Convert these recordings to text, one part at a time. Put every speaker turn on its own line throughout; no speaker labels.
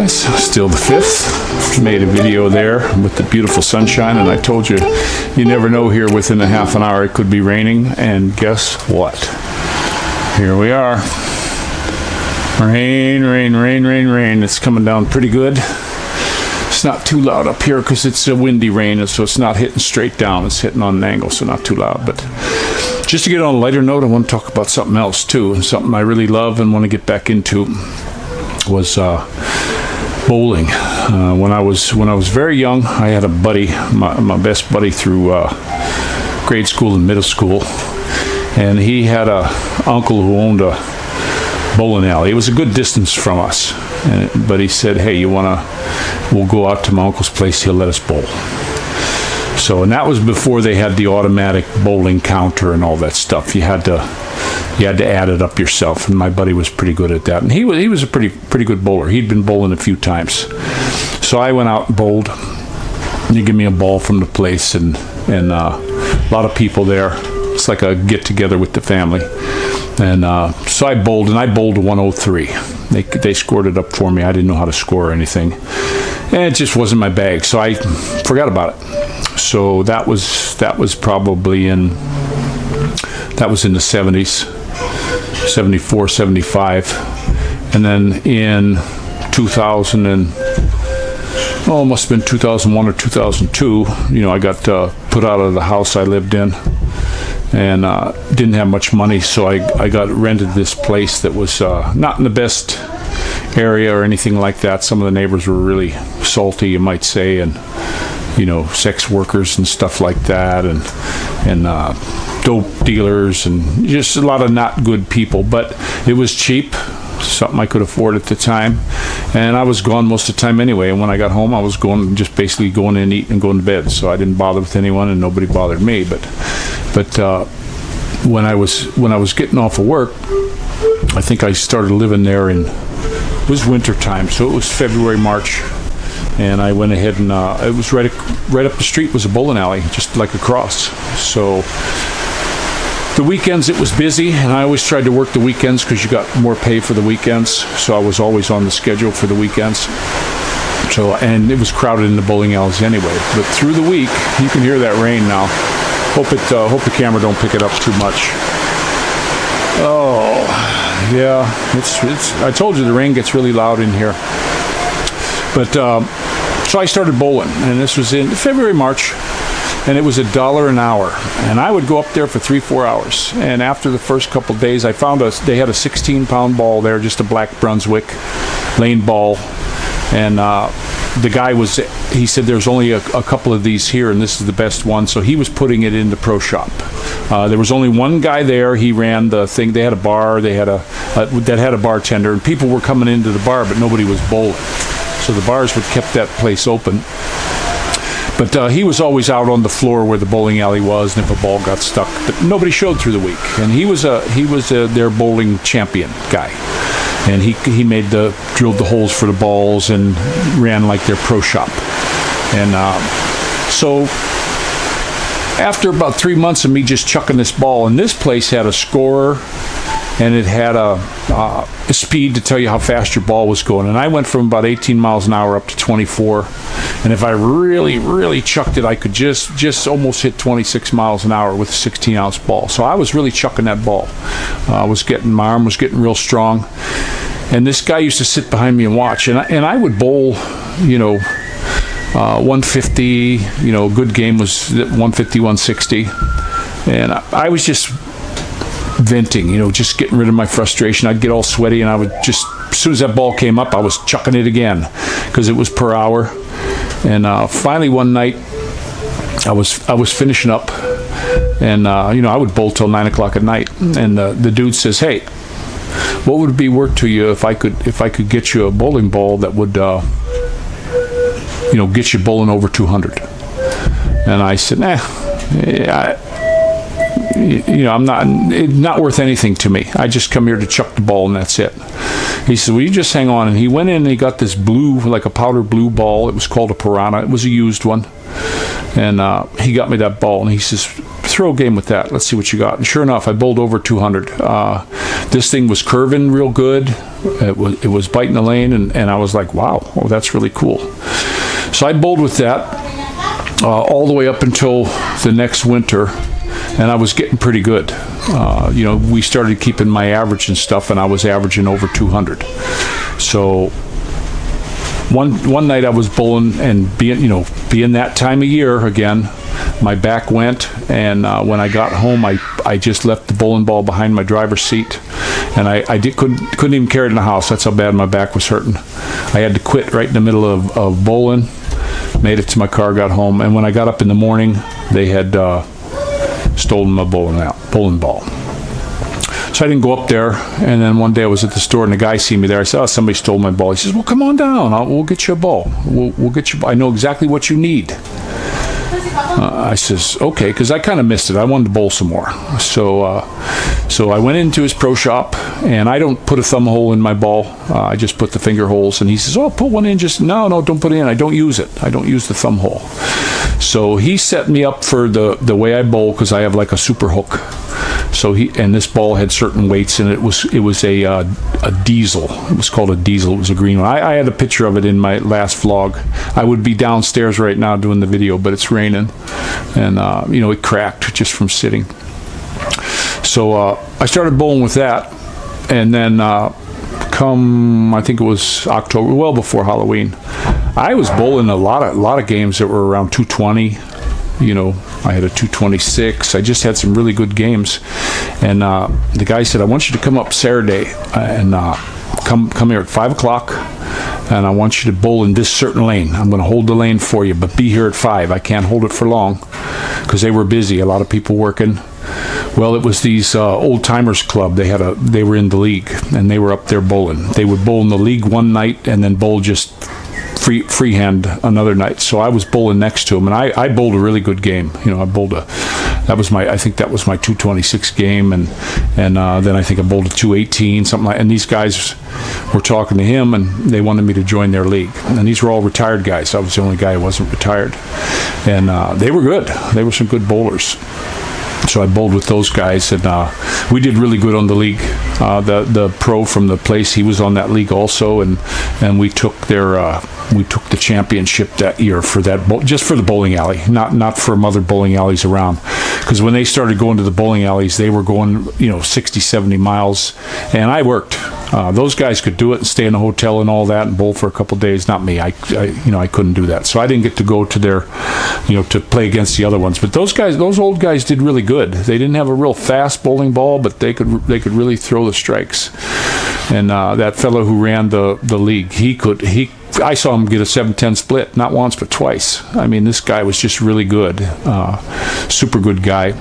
guys. Still the 5th. Made a video there with the beautiful sunshine, and I told you, you never know here within a half an hour it could be raining, and guess what? Here we are. Rain, rain, rain, rain, rain. It's coming down pretty good. It's not too loud up here because it's a windy rain, so it's not hitting straight down. It's hitting on an angle, so not too loud. But just to get on a lighter note, I want to talk about something else too, and something I really love and want to get back into was bowling. When I was very young, I had a buddy, my best buddy through grade school and middle school, and he had a uncle who owned a bowling alley. It was a good distance from us, but he said, "Hey, we'll go out to my uncle's place. He'll let us bowl." So, and that was before they had the automatic bowling counter and all that stuff. You had to add it up yourself, and my buddy was pretty good at that. And he was a pretty good bowler. He'd been bowling a few times. So I went out and bowled. And you give me a ball from the place, and a lot of people there. It's like a get together with the family. And so I bowled a 103. They scored it up for me. I didn't know how to score or anything, and it just wasn't my bag. So I forgot about it. So that was probably in the 70s. 74, 75, and then in 2000 and it must have been 2001 or 2002. I got put out of the house I lived in, and didn't have much money, so I got rented this place that was not in the best area or anything like that. Some of the neighbors were really salty, you might say, and sex workers and stuff like that, and dope dealers, and just a lot of not good people. But it was cheap, something I could afford at the time, and I was gone most of the time anyway. And when I got home, I was basically going in, eating, and going to bed. So I didn't bother with anyone, and nobody bothered me. But when I was getting off of work, I think I started living there it was winter time, so it was February, March. And I went ahead and it was right up the street was a bowling alley, just like across. So the weekends it was busy, and I always tried to work the weekends because you got more pay for the weekends. So I was always on the schedule for the weekends. So, and it was crowded in the bowling alleys anyway. But through the week, you can hear that rain now. Hope the camera don't pick it up too much. Oh, yeah, it's. I told you the rain gets really loud in here. But so I started bowling, and this was in February, March, and it was $1 an hour. And I would go up there for 3-4 hours. And after the first couple days, I found they had a 16-pound ball there, just a black Brunswick lane ball. And the guy he said there's only a couple of these here, and this is the best one. So he was putting it in the pro shop. There was only one guy there. He ran the thing. They had a bar. They had that had a bartender, and people were coming into the bar, but nobody was bowling. So the bars would kept that place open. But he was always out on the floor where the bowling alley was, and if a ball got stuck, but nobody showed through the week. And he was their bowling champion guy, and he drilled the holes for the balls and ran like their pro shop. And so after about 3 months of me just chucking this ball, and this place had a scorer, and it had a speed to tell you how fast your ball was going. And I went from about 18 miles an hour up to 24. And if I really, really chucked it, I could just almost hit 26 miles an hour with a 16-ounce ball. So I was really chucking that ball. My arm was getting real strong. And this guy used to sit behind me and watch. And I would bowl, 150. A good game was 150, 160. And I was just venting, just getting rid of my frustration. I'd get all sweaty, and I would just, as soon as that ball came up, I was chucking it again because it was per hour. And finally one night, I was finishing up, and I would bowl till 9 o'clock at night. And the dude says, "Hey, what would it be worth to you if I could get you a bowling ball that would get you bowling over 200?" And I said, I'm not worth anything to me. I just come here to chuck the ball, and that's it. He said, "Well, you just hang on." And he went in and he got this blue, like a powder blue ball. It was called a Piranha. It was a used one. And he got me that ball, and he says, "Throw a game with that. Let's see what you got." And sure enough, I bowled over 200. This thing was curving real good. It was biting the lane, and I was like, wow, oh, that's really cool. So I bowled with that all the way up until the next winter, and I was getting pretty good. You know, we started keeping my average and stuff, and I was averaging over 200. So one night I was bowling, and being that time of year again, my back went, and when I got home, I just left the bowling ball behind my driver's seat, and I couldn't even carry it in the house. That's how bad my back was hurting. I had to quit right in the middle of bowling. Made it to my car, got home, and when I got up in the morning, they had stolen my bowling ball. So I didn't go up there, and then one day I was at the store, and the guy seen me there. I said, oh, somebody stole my ball. He says, well, come on down. We'll get you a ball. We'll get you. I know exactly what you need. I says, okay, because I kind of missed it. I wanted to bowl some more. So I went into his pro shop, and I don't put a thumb hole in my ball. I just put the finger holes. And he says, oh, put one in. Just, no, don't put it in. I don't use it. I don't use the thumb hole. So he set me up for the way I bowl, because I have like a super hook. So this ball had certain weights, and it was a diesel. It was called a diesel. It was a green one. I had a picture of it in my last vlog. I would be downstairs right now doing the video, but it's raining, and it cracked just from sitting. So I started bowling with that, and then I think it was October, well before Halloween, I was bowling a lot of games that were around 220. I had a 226. I just had some really good games, and the guy said, I want you to come up Saturday and come here at 5 o'clock, and I want you to bowl in this certain lane. I'm going to hold the lane for you, but be here at 5. I can't hold it for long, because they were busy, a lot of people working. Well, it was these old timers club. They were in the league, and they were up there bowling. They would bowl in the league one night and then bowl just freehand another night. So I was bowling next to him, and I bowled a really good game. I think that was my 226 game, and then I think I bowled a 218, something like. And these guys were talking to him, and they wanted me to join their league. And these were all retired guys. I was the only guy who wasn't retired, and they were good. They were some good bowlers. So I bowled with those guys, and we did really good on the league. The pro from the place, he was on that league also, and we took the championship that year for that, just for the bowling alley, not for other bowling alleys around. Because when they started going to the bowling alleys, they were going 60, 70 miles, and I worked. Those guys could do it and stay in a hotel and all that and bowl for a couple days. Not me. I couldn't do that. So I didn't get to go to their, to play against the other ones. But those old guys did really good. They didn't have a real fast bowling ball, but they could really throw the strikes. And that fellow who ran the league, I saw him get a 7-10 split, not once but twice. I mean, this guy was just really good, super good guy.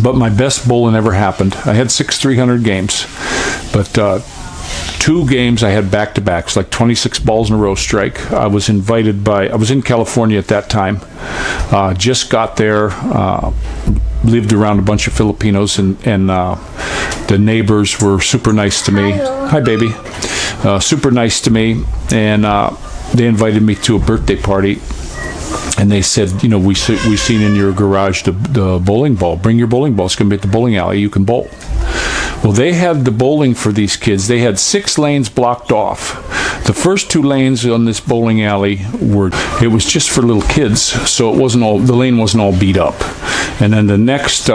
But my best bowling ever happened. I had 6 300 games, but 2 games I had back-to-backs, like 26 balls in a row strike. I was in California at that time, just got there, lived around a bunch of Filipinos, and the neighbors were super nice to me. Hi, baby. Super nice to me, and they invited me to a birthday party. And they said, we've seen in your garage the bowling ball. Bring your bowling ball. It's going to be at the bowling alley. You can bowl. Well, they had the bowling for these kids. They had 6 lanes blocked off. The first 2 lanes on this bowling alley it was just for little kids, so the lane wasn't all beat up. And then the next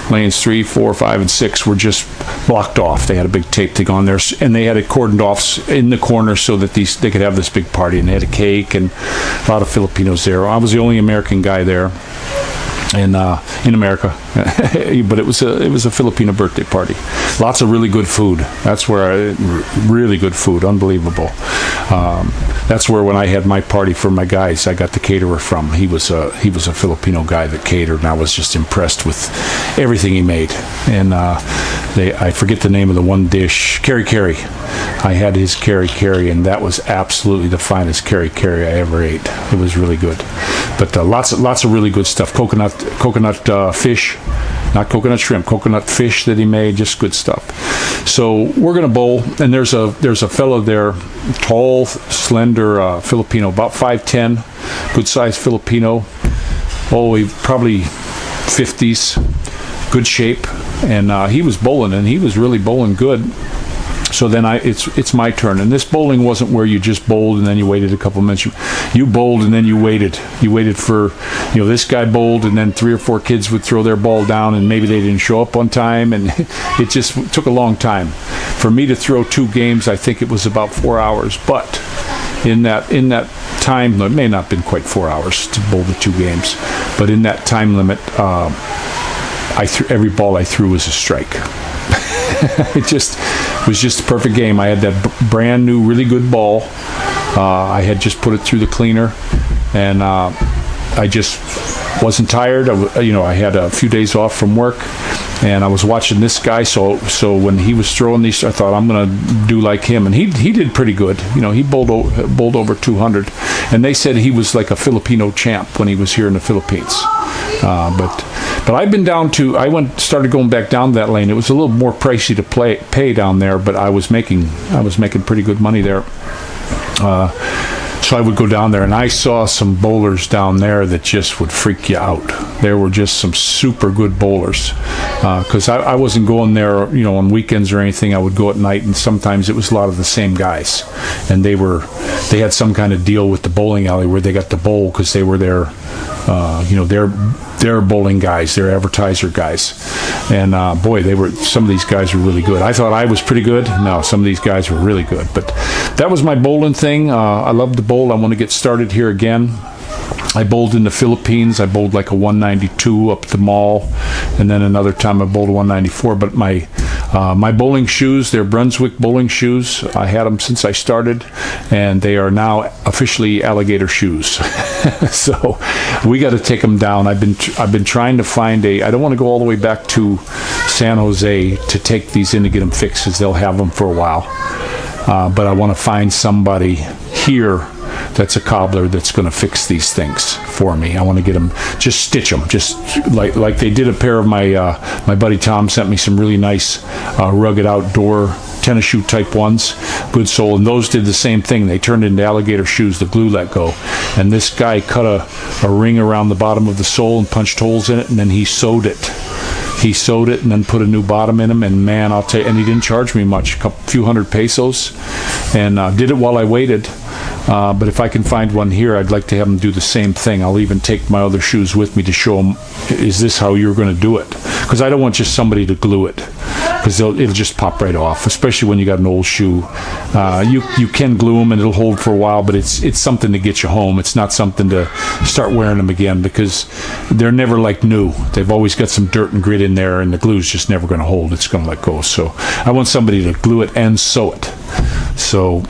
lanes 3, 4, 5, and 6 were just blocked off. They had a big tape thing on there, and they had it cordoned off in the corner so that they could have this big party. And they had a cake and a lot of Filipinos there. I was the only American guy there. And in America, but it was a Filipino birthday party. Lots of really good food. That's where really good food, unbelievable. That's where when I had my party for my guys, I got the caterer from. He was a Filipino guy that catered, and I was just impressed with everything he made. And I forget the name of the one dish, kari-kari. I had his kari-kari, and that was absolutely the finest kari-kari I ever ate. It was really good. But lots of really good stuff. Coconut fish, not coconut shrimp, coconut fish that he made, just good stuff. So we're gonna bowl, and there's a fellow there, tall, slender Filipino, about 5'10", good sized Filipino. He probably 50s, good shape, and he was bowling, and he was really bowling good. So then it's my turn, and this bowling wasn't where you just bowled and then you waited a couple minutes. You bowled and then you waited. You waited for, this guy bowled, and then 3 or 4 kids would throw their ball down, and maybe they didn't show up on time, and it just took a long time for me to throw 2 games. I think it was about 4 hours, but in that time, it may not have been quite 4 hours to bowl the 2 games, but in that time limit, every ball I threw was a strike. It was just a perfect game. I had that brand new, really good ball. I had just put it through the cleaner, and I just wasn't tired. I had a few days off from work, and I was watching this guy. So when he was throwing these, I thought I'm going to do like him, and he did pretty good. He bowled over 200, and they said he was like a Filipino champ when he was here in the Philippines. But I've been down to, started going back down that lane. It was a little more pricey to pay down there, but I was making pretty good money there. So I would go down there, and I saw some bowlers down there that just would freak you out. There were just some super good bowlers, because I wasn't going there, on weekends or anything. I would go at night, and sometimes it was a lot of the same guys, and they had some kind of deal with the bowling alley where they got to bowl because they were their bowling guys, their advertiser guys, and boy, some of these guys were really good. I thought I was pretty good. No, some of these guys were really good. But that was my bowling thing. I love to bowl. I want to get started here again. I bowled in the Philippines. I bowled like a 192 up the mall, and then another time I bowled a 194. But my bowling shoes, they're Brunswick bowling shoes. I had them since I started, and they are now officially alligator shoes. So we got to take them down. I've been trying to find I don't want to go all the way back to San Jose to take these in to get them fixed, because they'll have them for a while. But I want to find somebody here that's a cobbler that's going to fix these things for me. I want to get them, just stitch them, just like they did. A pair of my buddy Tom sent me some really nice rugged outdoor tennis shoe type ones, good sole, and those did the same thing. They turned into alligator shoes. The glue let go, and this guy cut a ring around the bottom of the sole and punched holes in it, and then he sewed it. He sewed it and then put a new bottom in them, and man, I'll tell you, and he didn't charge me much, a few hundred pesos, and did it while I waited. But if I can find one here, I'd like to have them do the same thing. I'll even take my other shoes with me to show them, is this how you're going to do it? Because I don't want just somebody to glue it, because it'll just pop right off, especially when you got an old shoe. You can glue them and it'll hold for a while, but it's something to get you home. It's not something to start wearing them again, because they're never like new. They've always got some dirt and grit in there, and the glue's just never going to hold. It's going to let go. So I want somebody to glue it and sew it. So,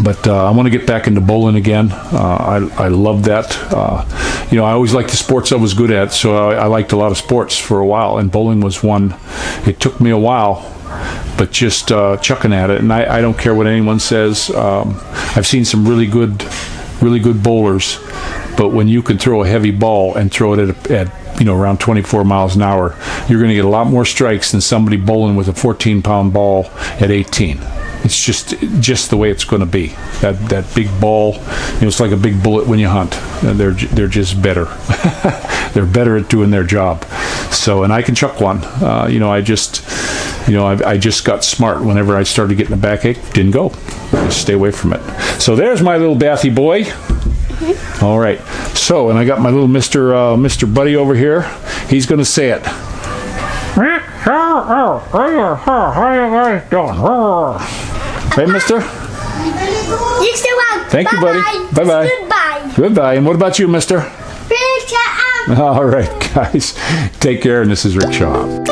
but I want to get back into bowling again. I love that. I always liked the sports I was good at, so I liked a lot of sports for a while, and bowling was one. It took me a while, but just chucking at it, and I don't care what anyone says. I've seen some really good bowlers, but when you can throw a heavy ball and throw it at around 24 miles an hour, you're going to get a lot more strikes than somebody bowling with a 14-pound ball at 18. It's just the way it's going to be. That big ball, it's like a big bullet when you hunt. They're just better. They're better at doing their job. So, and I can chuck one. I just got smart. Whenever I started getting a backache, didn't go. Just stay away from it. So there's my little bathy boy. Mm-hmm. All right. So, and I got my little Mr. Buddy over here. He's going to say it. How you guys doing? Hey, mister.
You still want.
Thank you, buddy. Bye-bye.
Goodbye.
Goodbye. And what about you, mister? All right, guys. Take care, and this is Rick Shaw.